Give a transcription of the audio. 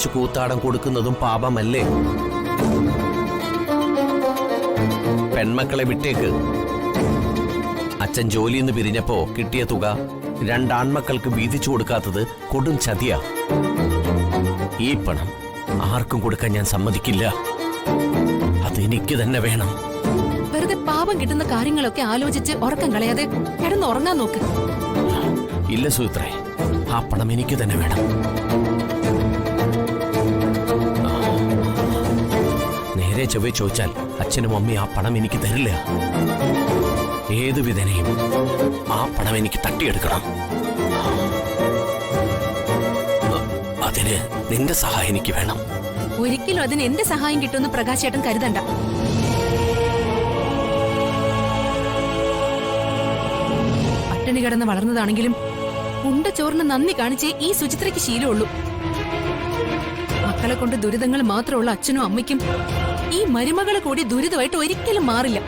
വെച്ച് കൂത്താടം കൊടുക്കുന്നതും പാപമല്ലേ? പെൺമക്കളെ വിട്ടേക്ക്. അച്ഛൻ ജോലിന്ന് പിരിഞ്ഞപ്പോ കിട്ടിയ തുക 2 ആൺമക്കൾക്ക് വീതിച്ചു കൊടുക്കാത്തത് കൊടും ചതിയാ. ഈ പണം ആർക്കും കൊടുക്കാൻ ഞാൻ സമ്മതിക്കില്ല. അതെനിക്ക് തന്നെ വേണം. വെറുതെ പാപം കിട്ടുന്ന കാര്യങ്ങളൊക്കെ ആലോചിച്ച് ഉറക്കം കളയാതെ കിടന്നുറങ്ങാൻ നോക്ക്. ഇല്ല സുമിത്രേ, ആ പണം എനിക്ക് തന്നെ വേണം. നേരെ ചൊവ്വേ ചോദിച്ചാൽ അച്ഛനും അമ്മയും ആ പണം എനിക്ക് തരില്ല. ഏതു വിധേനയും ആ പണം എനിക്ക് തട്ടിയെടുക്കണം. അതിന് നിന്റെ സഹായം എനിക്ക് വേണം. ഒരിക്കലും അതിന് എന്റെ സഹായം കിട്ടുമെന്ന് പ്രകാശേട്ടൻ കരുതണ്ട. പട്ടിണി കിടന്ന് വളർന്നതാണെങ്കിലും ഉണ്ട ചോറിന് നന്ദി കാണിച്ചേ ഈ സുചിത്രയ്ക്ക് ശീലമുള്ളൂ. മക്കളെ കൊണ്ട് ദുരിതങ്ങൾ മാത്രമുള്ള അച്ഛനും അമ്മയ്ക്കും ഈ മരുമകളെ കൂടി ദുരിതമായിട്ട് ഒരിക്കലും മാറില്ല.